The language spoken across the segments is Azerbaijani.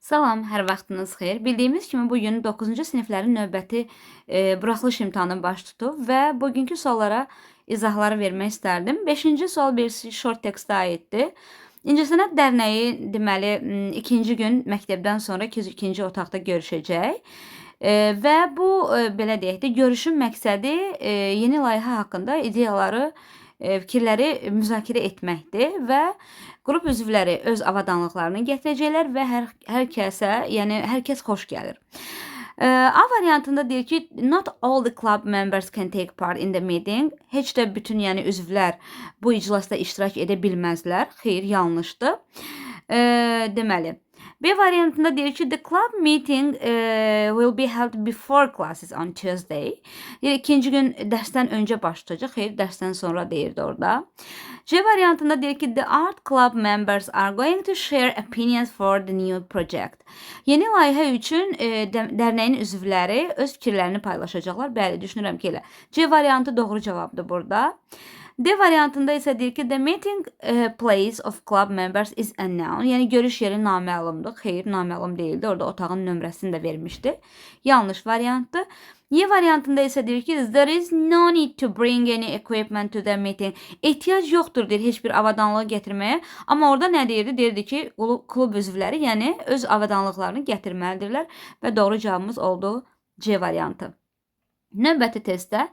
Salam, hər vaxtınız xeyir. Bildiyimiz kimi bu gün 9-cu siniflərin növbəti buraxılış imtahanı baş tutub və bugünkü suallara izahları vermək istərdim. 5-ci sual bir short textə aiddir. İncəsənət Dərnəyi deməli ikinci gün məktəbdən sonra ikinci otaqda görüşəcək. Və bu belə deyək də görüşün məqsədi yeni layihə haqqında ideyaları fikirləri müzakirə etməkdir və qrup üzvləri öz avadanlıqlarını gətirəcəklər və hər kəsə, yəni hər kəs xoş gəlir. A variantında deyir ki, not all the club members can take part in the meeting. Heç də bütün yəni üzvlər bu iclasda iştirak edə bilməzlər. Xeyr, yanlışdır. Deməli, B variantında deyir ki, the club meeting will be held before classes on Tuesday. Yəni, ikinci gün dərsdən öncə baş tutacaq. Xeyr, dərsdən sonra deyirdi orada. C variantında deyir ki, the art club members are going to share opinions for the new project. Yeni layihə üçün dərnəyin üzvləri öz fikirlərini paylaşacaqlar. Bəli, düşünürəm ki, elə. C variantı doğru cavabdır burada. D variantında isə deyir ki, the meeting place of club members is unknown. Yəni, görüş yeri naməlumdur. Xeyr, naməlum deyildi. Orada otağın nömrəsini də vermişdi. Yanlış variantdır. Y variantında isə deyir ki, there is no need to bring any equipment to the meeting. Ehtiyac yoxdur, deyir, heç bir avadanlığı gətirməyə. Amma orada nə deyirdi? Deyirdi ki, klub üzvləri, yəni öz avadanlıqlarını gətirməlidirlər. Və doğru cavabımız oldu C variantı. Növbəti testdə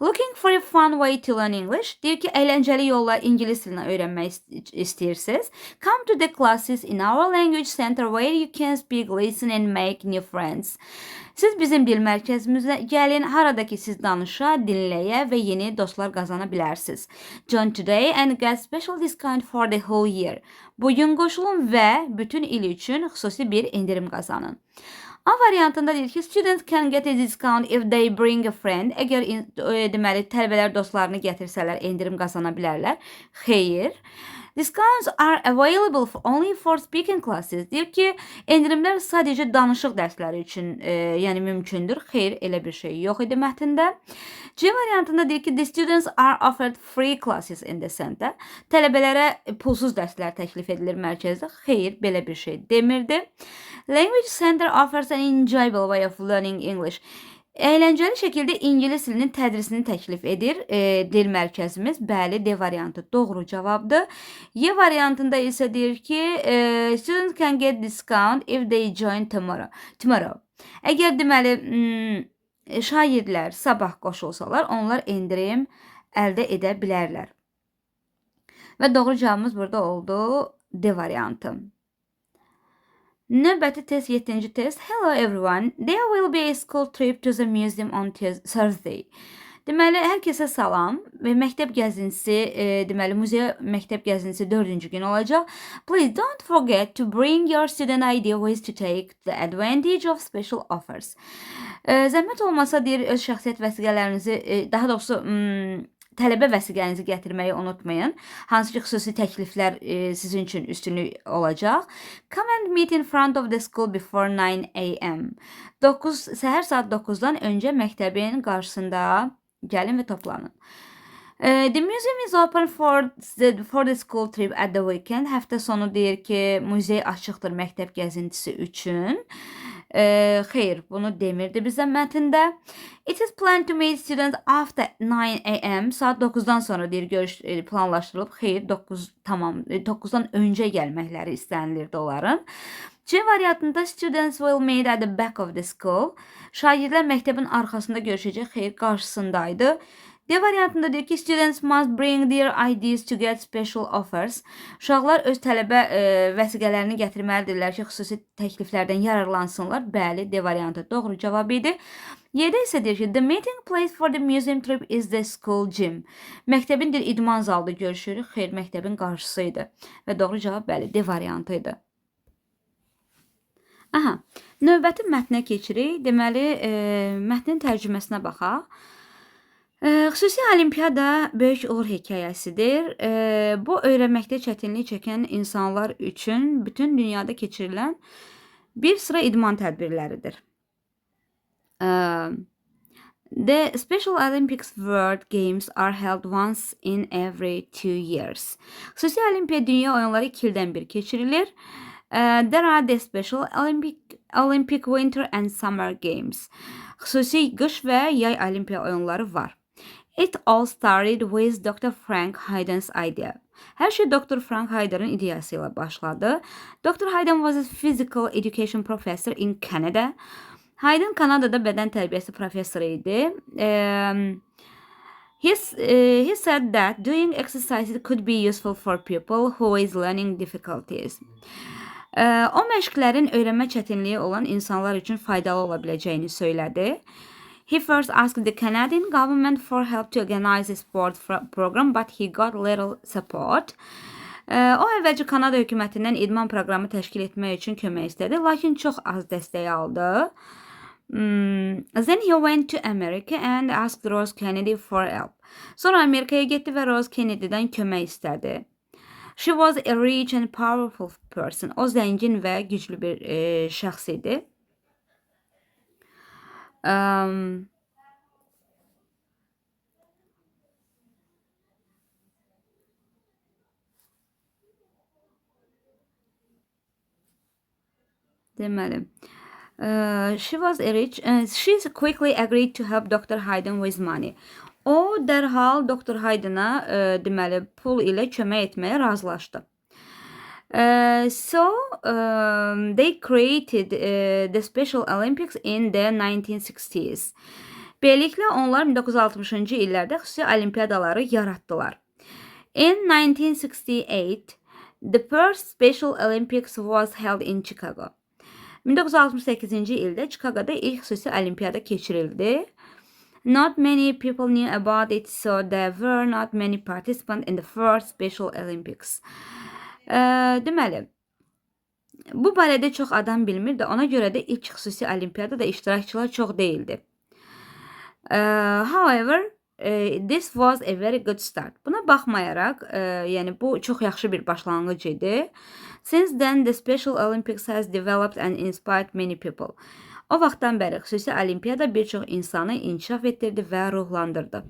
looking for a fun way to learn English. Deyir ki, əyləncəli yolla ingilis dilini öyrənmək istəyirsiniz. Come to the classes in our language center where you can speak, listen and make new friends. Siz bizim dil mərkəzimizə gəlin, harada ki siz danışa, dinləyə və yeni dostlar qazana bilərsiniz. Join today and get special discount for the whole year. Bugün qoşulun və bütün il üçün xüsusi bir indirim qazanın. A variantında deyir ki, students can get a discount if they bring a friend. Əgər deməli tələbələr dostlarını gətirsələr indirim qazana bilərlər. Xeyr. Discounts are available only for speaking classes. Deyir ki, endirimlər sadəcə danışıq dərsləri üçün yəni mümkündür. Xeyr, elə bir şey yox idi mətndə. C variantında deyir ki, the students are offered free classes in the center. Tələbələrə pulsuz dərslər təklif edilir mərkəzdə. Xeyr, belə bir şey demirdi. Language Center offers an enjoyable way of learning English. Əyləncəli şəkildə ingilis dilinin tədrisini təklif edir dil mərkəzimiz. Bəli, D variantı doğru cavabdır. Y variantında isə deyir ki, students can get discount if they join tomorrow. Əgər deməli şagirdlər sabah qoşulsalar, onlar indirim əldə edə bilərlər. Və doğru cavabımız burada oldu D variantı. Növbəti test 7-ci test. Hello everyone. There will be a school trip to the museum on Thursday. Deməli, hər kəsə salam və məktəb gəzintisi, deməli, muzeyə məktəb gəzintisi 4-cü gün olacaq. Please don't forget to bring your student ID with to take the advantage of special offers. Zəhmət olmasa deyir, öz şəxsiyyət vəsiqələrinizi, daha doğrusu tələbə vəsiqənizi gətirməyi unutmayın. Hansı ki, xüsusi təkliflər sizin üçün üstünlük olacaq. Come and meet in front of the school before 9 a.m. Səhər saat 9-dan öncə məktəbin qarşısında gəlin və toplanın. The museum is open for the school trip at the weekend. Həftə sonu deyir ki, muzey açıqdır məktəb gəzintisi üçün. Xeyr, bunu demirdi bizə mətndə. It is planned to meet students after 9 a.m. Saat 9-dan sonra deyir, görüş planlaşdırılıb. Xeyr, 9-dan öncə gəlməkləri istənilirdi onların. C variantında students will meet at the back of the school. Şagirdlər məktəbin arxasında görüşəcək. Xeyr, qarşısındaydı. D variantında deyir ki, students must bring their IDs to get special offers. Uşaqlar öz tələbə vəsiqələrini gətirməlidirlər ki, xüsusi təkliflərdən yararlansınlar. Bəli, D variantı doğru cavab idi. Y-də isə deyir ki, the meeting place for the museum trip is the school gym. Məktəbin bir idman zalında görüşürük. Xeyr, məktəbin qarşısı idi. Və doğru cavab bəli, D variantı idi. Aha, növbəti mətnə keçirik. Deməli, mətnin tərcüməsinə baxaq. Xüsusi olimpiyada böyük uğur hekayəsidir. Bu, öyrənməkdə çətinlik çəkən insanlar üçün bütün dünyada keçirilən bir sıra idman tədbirləridir. The Special Olympics World Games are held once in every 2 years. Xüsusi Olimpiya Dünya oyunları 2 ildən bir keçirilir. There are the special Olympic Winter and Summer Games. Xüsusi qış və yay olimpiya oyunları var. It all started with Dr. Frank Hayden's idea. Her şey Dr. Frank Hayden'ın ideyasıyla başladı. Dr. Hayden was a physical education professor in Canada. Hayden Kanada'da beden terbiyesi profesörü idi. He said that doing exercises could be useful for people who is learning difficulties. O məşqlərin öyrənmə çətinliyi olan insanlar üçün faydalı ola biləcəyini söylədi. He first asked the Canadian government for help to organize a sport program, but he got little support. O əvvəlcə Kanada hökumətindən idman proqramı təşkil etmək üçün kömək istədi, lakin çox az dəstək aldı. Then he went to America and asked Rose Kennedy for help. Sonra Amerikaya getdi və Rose Kennedy'dən kömək istədi. She was a rich and powerful person. O zəngin və güclü bir şəxs idi. Deməli, she was a rich, she quickly agreed to help Dr. Hayden with money. O dərhal Dr. Hayden'a deməli pul ilə kömək etməyə razılaşdı. So they created the Special Olympics in the 1960s. Beləliklə onlar 1960-cı illərdə xüsusi olimpiyadaları yaratdılar. In 1968, the first Special Olympics was held in Chicago. 1968-ci ildə Chicago'da ilk xüsusi olimpiyada keçirildi. Not many people knew about it, so there were not many participants in the first Special Olympics. Deməli, bu barədə çox adam bilmirdi, ona görə də ilk xüsusi olimpiyadada iştirakçılar çox deyildi. However, this was a very good start. Buna baxmayaraq, yəni bu çox yaxşı bir başlanğıc idi. Since then, the Special Olympics has developed and inspired many people. O vaxtdan bəri xüsusi olimpiyada bir çox insanı inkişaf etdirdi və ruhlandırdı.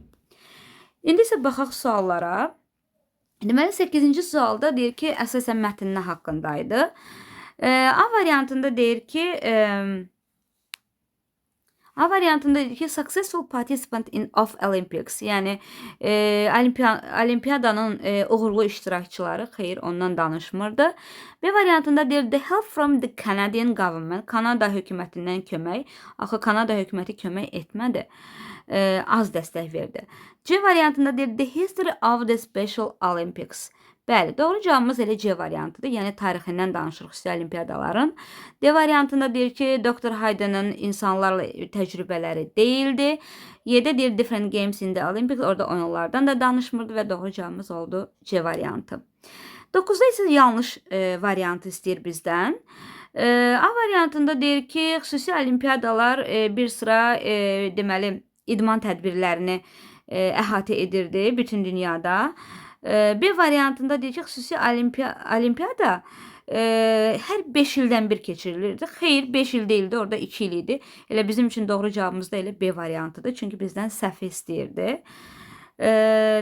İndi isə baxaq suallara. Deməli, 8-ci sualda deyir ki, əsasən mətnin haqqındaydı. A variantında deyir ki, successful participant of Olympics, yəni olimpiyadanın uğurlu iştirakçıları, xeyr, ondan danışmırdı. B variantında deyir, the help from the Canadian government, Kanada hökumətindən kömək, axı Kanada hökuməti kömək etmədi, az dəstək verdi. C variantında deyir, the history of the Special Olympics. Bəli, doğru cavabımız elə C variantıdır, yəni tarixindən danışırıq xüsusi olimpiyadaların. D variantında deyir ki, Dr. Hayden'ın insanlarla təcrübələri deyildi. Y-də deyir, different games in the Olympics, orada oyunlardan da danışmırdı və doğru cavabımız oldu C variantı. 9-da isə yanlış variantı istəyir bizdən. A variantında deyir ki, xüsusi olimpiyadalar bir sıra deməli idman tədbirlərini əhatə edirdi bütün dünyada. B variantında deyir ki, xüsusi olimpiyada hər 5 ildən bir keçirilirdi. Xeyr, 5 il deyildi, orada 2 il idi. Elə bizim üçün doğru cavabımız da elə B variantıdır. Çünki bizdən səhv istəyirdi.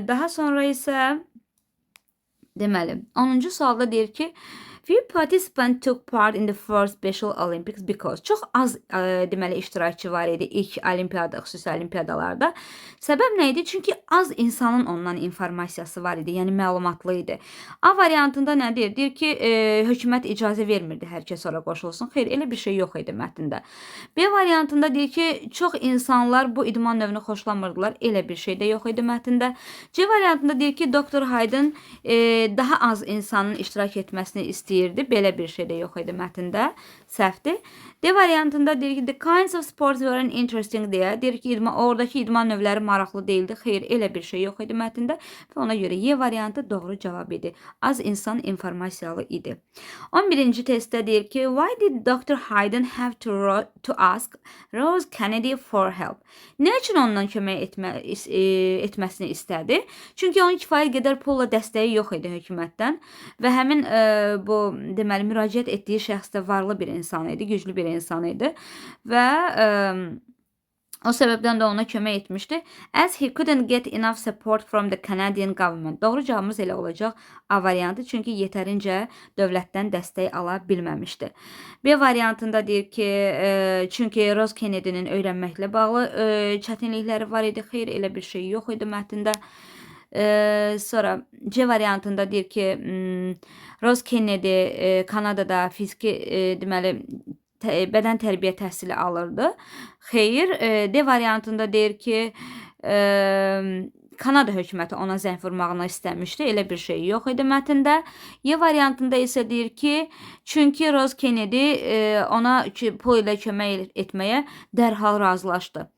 Daha sonra isə deməli, 10-cu sualda deyir ki, few participants took part in the first Special Olympics because çox az deməli iştirakçı var idi ilk olimpiyada, xüsusi olimpiyadalarda. Səbəb nə idi? Çünki az insanın ondan informasiyası var idi, yəni məlumatlı idi. A variantında nə deyir? Deyir ki, hökumət icazə vermirdi hər kəs ora qoşulsun. Xeyr, elə bir şey yox idi mətndə. B variantında deyir ki, çox insanlar bu idman növünü xoşlamırdılar. Elə bir şey də yox idi mətndə. C variantında deyir ki, Dr. Hayden daha az insanın iştirak etməsini istəyirdi. Belə bir şey də yox idi mətndə. Səhvdir. D variantında deyir ki, the kinds of sports weren't interesting deyə. Deyir ki, oradakı idman növləri maraqlı deyildi. Xeyr, elə bir şey yox idi mətndə. Və ona görə Y variantı doğru cavab idi. Az insan informasiyalı idi. 11-ci testdə deyir ki, why did Dr. Hayden have to ask Rose Kennedy for help? Nə üçün ondan kömək etməsini istədi? Çünki onun kifayət qədər pulla dəstəyi yox idi hökumətdən və həmin bu deməli müraciət etdiyi şəxs də varlı bir insan idi, güclü bir insan idi və O səbəbdən də ona kömək etmişdi. As he couldn't get enough support from the Canadian government. Doğru cavabımız elə olacaq A variantı. Çünki yetərincə dövlətdən dəstək ala bilməmişdi. B variantında deyir ki, çünki Rose Kennedy'nin öyrənməklə bağlı çətinlikləri var idi. Xeyr, elə bir şey yox idi mətndə. Sonra C variantında deyir ki, Rose Kennedy Kanadada fiziki deməli bədən tərbiyə təhsili alırdı. Xeyr, D variantında deyir ki, Kanada hökuməti ona zəng vurmağını istəmişdi. Elə bir şey yox idi mətndə. Y variantında isə deyir ki, çünki Rose Kennedy ona pul ilə kömək etməyə dərhal razılaşdı.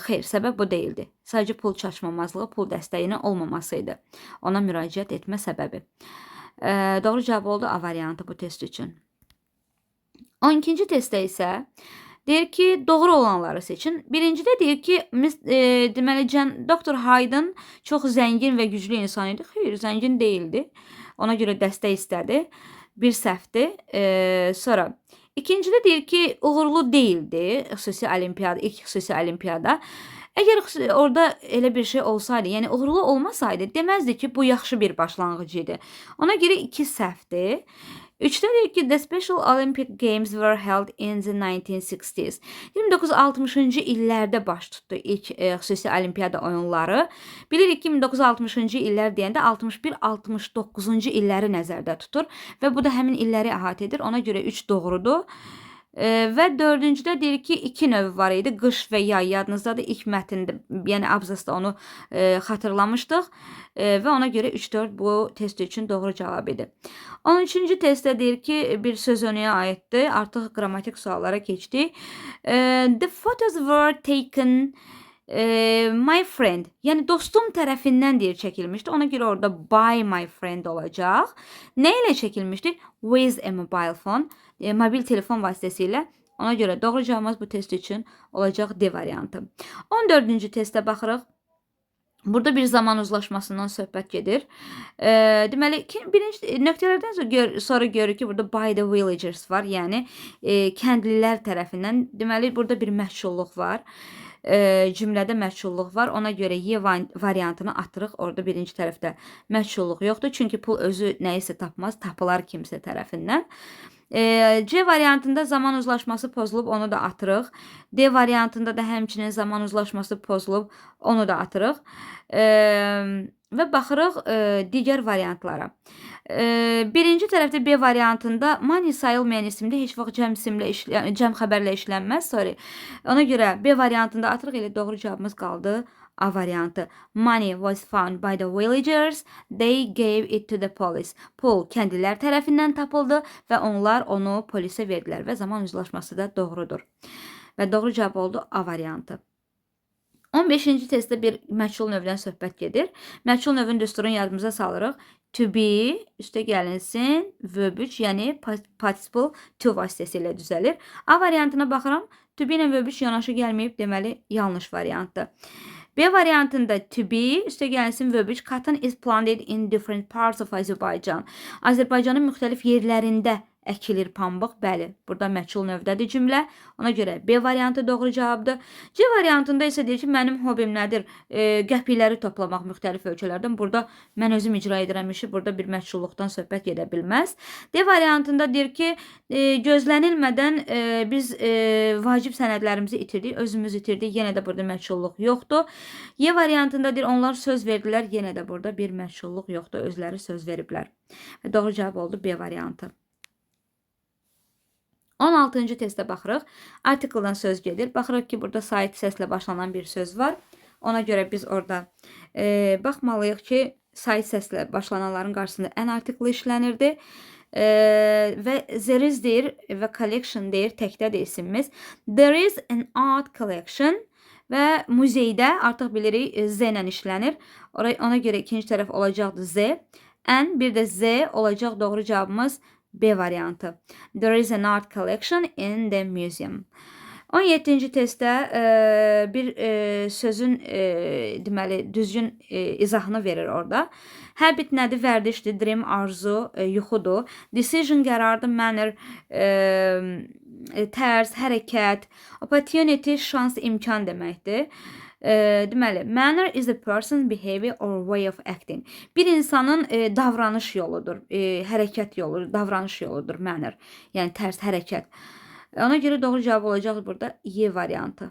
Xeyr, səbəb bu deyildi. Sadəcə pul çatışmamazlığı, pul dəstəyinin olmaması idi. Ona müraciət etmə səbəbi. Doğru cavab oldu A variantı bu test üçün. 12-ci testdə isə deyir ki, doğru olanları seçin. Birincidə deyir ki, deməli, Dr. Hayden çox zəngin və güclü insan idi. Xeyr, zəngin deyildi. Ona görə dəstək istədi. Bir səhvdir. Sonra, ikincidə deyir ki, uğurlu deyildi xüsusi olimpiyada, ilk xüsusi olimpiyada. Əgər orada elə bir şey olsaydı, yəni uğurlu olmasaydı, deməzdi ki, bu yaxşı bir başlanğıc idi. Ona görə 2 səhvdir. 3'te deyir ki, the Special Olympic Games were held in the 1960s. 1960-cı illərdə baş tutdu ilk xüsusi olimpiyada oyunları. Bilirik ki, 1960-cı illər deyəndə 61-69-cu illəri nəzərdə tutur və bu da həmin illəri əhatə edir. Ona görə 3 doğrudur. Və dördüncüdə deyir ki, 2 növ var idi. Qış və yay yadınızdadır. İlk mətndə, yəni abzasda onu xatırlamışdıq. Və ona görə 3-4 bu test üçün doğru cavab idi. 13-cü testdə deyir ki, bir söz önüyə aiddir. Artıq qrammatik suallara keçdik. The photos were taken my friend, yəni dostum tərəfindən deyir çəkilmişdi. Ona görə orada by my friend olacaq. Nə ilə çəkilmişdi? With a mobile phone, mobil telefon vasitəsilə. Ona görə doğru cavabımız bu test üçün olacaq D variantı. 14-cü testə baxırıq. Burada bir zaman uzlaşmasından söhbət gedir. Deməli, birinci nöqtələrdən sonra görürük ki, burada by the villagers var. Yəni, kəndlilər tərəfindən. Deməli, burada bir məşğulluq var. Cümlədə məşğulluq var. Ona görə Y variantını atırıq. Orada birinci tərəfdə məşğulluq yoxdur. Çünki pul özü nəyisə tapmaz, tapılar kimsə tərəfindən. C variantında zaman uzlaşması pozulub, onu da atırıq. D variantında da həmçinin zaman uzlaşması pozulub, onu da atırıq. Və baxırıq digər variantlara. Birinci tərəfdə B variantında money sayılmayan isimdə heç vaxt cəm xəbərlə işlənməz. Ona görə B variantında atırıq, elə doğru cavabımız qaldı A variantı. Money was found by the villagers. They gave it to the police. Pul kəndlilər tərəfindən tapıldı və onlar onu polisə verdilər və zaman uzlaşması da doğrudur. Və doğru cavab oldu A variantı. 15-ci testdə bir məchul növdən söhbət gedir. Məchul növün düsturunu yadımıza salırıq. To be, üstə gəlinsin, verb 3, yəni participle to vasitəsilə düzəlir. A variantına baxıram. To be ilə verb 3 yanaşı gəlməyib, deməli yanlış variantdır. B variantında to be, üstə gəlsin verb 3, cotton is planted in different parts of Azerbaijan. Azərbaycanın müxtəlif yerlərində əkilir pambıq. Bəli, burada məchul növdədir cümlə. Ona görə B variantı doğru cavabdır. C variantında isə deyir ki, mənim hobim nədir? Qəpikləri toplamaq müxtəlif ölkələrdən. Burada mən özüm icra edirəm işi. Burada bir məchulluqdan söhbət gedə bilməz. D variantında deyir ki, gözlənilmədən biz vacib sənədlərimizi itirdik, özümüz itirdik. Yenə də burada məchulluq yoxdur. Y variantında deyir, onlar söz verdilər. Yenə də burada bir məchulluq yoxdur. Özləri söz veriblər. Və doğru cavab oldu B variantı. 16-cı testə baxırıq. Artikeldan söz gedir. Baxırıq ki, burada sait səslə başlanan bir söz var. Ona görə biz orada baxmalıyıq ki, sait səslə başlananların qarşısında ən artikel işlənirdi. Və there is deyir və collection deyir, təkdədir isimimiz. There is an art collection və muzeydə artıq bilirik Z ilə işlənir. Ona görə ikinci tərəf olacaqdır Z. And bir də Z olacaq doğru cavabımız B variantı. There is an art collection in the museum. 17-ci testdə bir sözün deməli düzgün izahını verir orada. Habit nədir? Vərdişdir, dream arzu, yuxudur. Decision qərardır, manner tərz, hərəkət, opportunity şans, imkan deməkdir. Deməli, manner is a person's behavior or way of acting. Bir insanın davranış yoludur, hərəkət yoludur, davranış yoludur manner. Yəni tərs hərəkət. Ona görə doğru cavab olacaq burada Y variantı.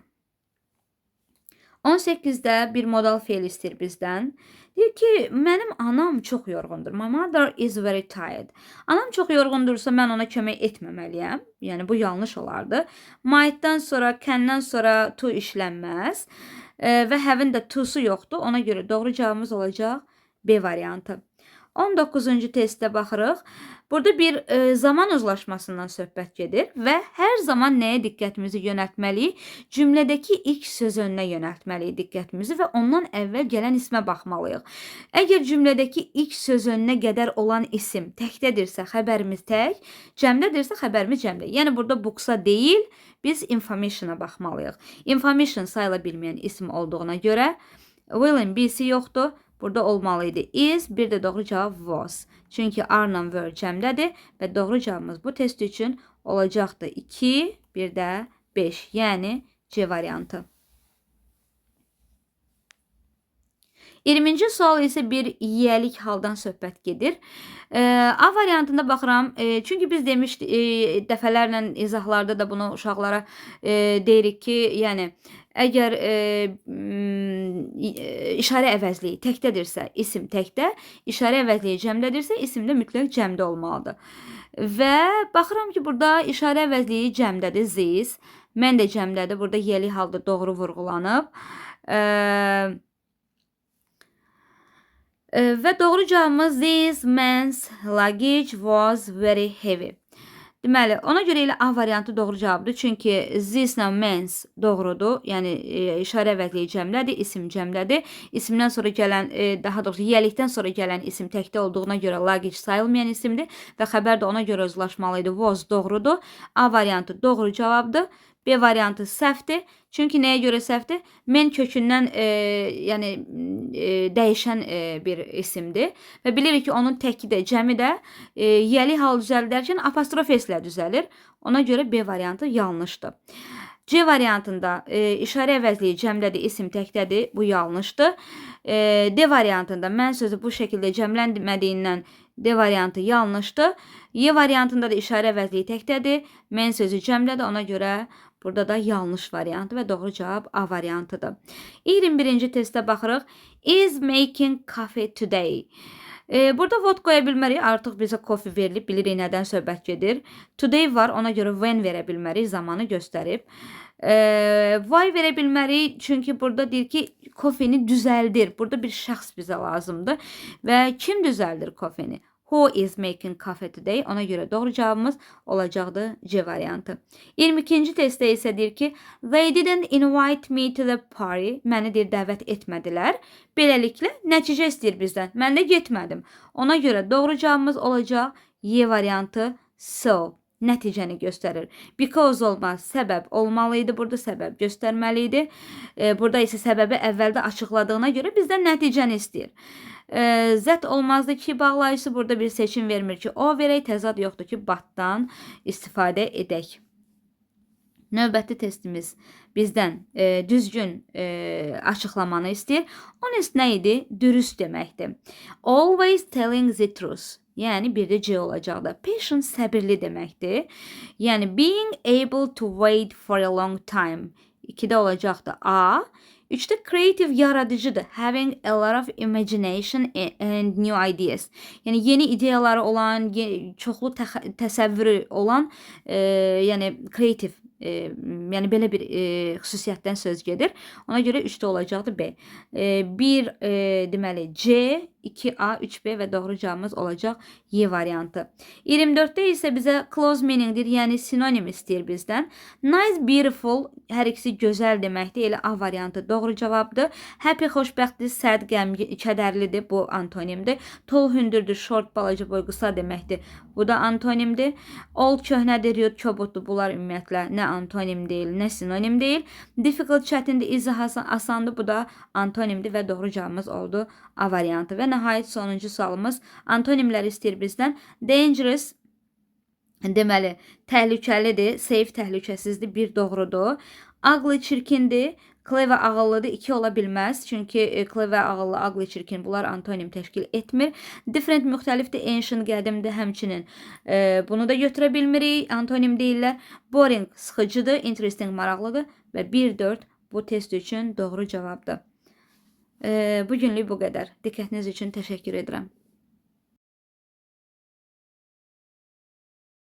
18-də bir modal feil istəyir bizdən. Deyir ki, mənim anam çox yorğundur. My mother is very tired. Anam çox yorğundursa mən ona kömək etməməliyəm. Yəni bu yanlış olardı. Might'dan sonra, can'dan sonra to işlənməz. Və have-in də to'su yoxdur. Ona görə doğru cavabımız olacaq B variantı. 19-cu testdə baxırıq. Burada bir zaman uzlaşmasından söhbət gedir və hər zaman nəyə diqqətimizi yönəltməliyik? Cümlədəki ilk söz önünə yönəltməliyik diqqətimizi və ondan əvvəl gələn ismə baxmalıyıq. Əgər cümlədəki ilk söz önünə qədər olan isim təkdədirsə, xəbərimiz tək, cəmdədirsə, xəbərimiz cəmdə. Yəni burada booksa deyil, biz information'a baxmalıyıq. Information sayıla bilməyən isim olduğuna görə will'in B'si yoxdur. Burada olmalıydı is, bir də doğru cavab was. Çünki are-la were cəmdədir və doğru cavabımız bu test üçün olacaqdı 2, bir də 5. Yəni C variantı. 20-ci sual isə bir yiyəlik haldan söhbət gedir. A variantında baxıram. Çünki biz demişdik, dəfələrlə izahlarda da bunu uşaqlara deyirik ki, yəni əgər işarə əvəzliyi təkdədirsə, isim təkdə, işarə əvəzliyi cəmdədirsə, isim də mütləq cəmdə olmalıdır. Və baxıram ki, burada işarə əvəzliyi cəmdədir, this. Mən də cəmdədir, burada yiyəlik halda doğru vurğulanıb. Və doğru cavabımız this man's luggage was very heavy. Deməli, ona görə elə A variantı doğru cavabdır. Çünki this-lə man's doğrudur. Yəni işarə əvəzliyi cəmlədir, isim cəmlədir. İsimdən sonra gələn, daha doğrusu yiyəlikdən sonra gələn isim təkdə olduğuna görə luggage sayılmayan isimdir və xəbər də ona görə özlaşmalıydı. Was doğrudur. A variantı doğru cavabdır. B variantı səhvdir. Çünki nəyə görə səhvdir? Men kökündən yəni dəyişən bir isimdir və bilirik ki, onun təki də, cəmi də yiyəlik hal düzəldərkən apostrof s-lə düzəlir. Ona görə B variantı yanlışdır. C variantında işarə əvəzliyi cəmlədir, isim təkdədir. Bu yanlışdır. D variantında mən sözü bu şəkildə cəmlənmədiyindən D variantı yanlışdır. Y variantında da işarə əvəzliyi təkdədir. Mən sözü cəmlədir. Ona görə burada da yanlış variantı və doğru cavab A variantıdır. 21-ci testə baxırıq. Is making coffee today. Burada what qoya bilmərik. Artıq bizə coffee verilib. Bilirik nədən söhbət gedir. Today var. Ona görə when verə bilmərik. Zamanı göstərib. Why verə bilmərik. Çünki burada deyir ki, coffeeni düzəldir. Burada bir şəxs bizə lazımdır. Və kim düzəldir coffeeni? Who is making coffee today? Ona görə doğru cavabımız olacaqdı C variantı. 22-ci testdə isə deyir ki, they didn't invite me to the party. Məni deyir, dəvət etmədilər. Beləliklə, nəticə istəyir bizdən. Mən də getmədim. Ona görə doğru cavabımız olacaq Y variantı. So, nəticəni göstərir. Because olmaz, səbəb olmalıydı. Burada səbəb göstərməliydi. Burada isə səbəbi əvvəldə açıqladığına görə bizdən nəticəni istəyir. Z olmazdı ki, bağlayıcısı burada bir seçim vermir ki, o verək, təzad yoxdur ki, batdan istifadə edək. Növbəti testimiz bizdən düzgün açıqlamanı istəyir. Honest nə idi? Dürüst deməkdir. Always telling the truth. Yəni bir də C olacaqdır. Patient səbirli deməkdir. Yəni being able to wait for a long time. 2-də olacaqdır A. 3-də creative yaradıcıdır. Having a lot of imagination and new ideas. Yəni yeni ideyaları olan, çoxlu təsəvvürü olan, yəni creative, yəni belə bir xüsusiyyətdən söz gedir. Ona görə 3-də olacaqdır B. 1 deməli C, 2A, 3B və doğru cavabımız olacaq Y variantı. 24-də isə bizə close meaningdir, yəni sinonim istəyir bizdən. Nice, beautiful, hər ikisi gözəl deməkdir. Elə A variantı doğru cavabdır. Happy, xoşbəxtdir, sad, kədərlidir. Bu antonimdir. Tall, hündürdür, short, balaca boy, qısa deməkdir. Bu da antonimdir. Old, köhnədir, rude, kobuddur. Bunlar ümumiyyətlə nə antonim deyil, nə sinonim deyil. Difficult çətindir, izah asandır, bu da antonimdir və doğru cavabımız oldu A variantı. Və nəhayət sonuncu sualımız antonimləri istəyir bizdən. Dangerous deməli təhlükəlidir, safe təhlükəsizdir, bir doğrudur. Ugly çirkindir, clever ağıllıdır, 2 ola bilməz. Çünki clever ağıllı, ugly çirkin bunlar antonim təşkil etmir. Different müxtəlifdir, ancient qədimdir, həmçinin bunu da götürə bilmirik, antonim deyirlər. Boring sıxıcıdır, interesting maraqlıdır və 1-4 bu test üçün doğru cavabdır. Bugünlük bu qədər. Diqqətiniz üçün təşəkkür edirəm.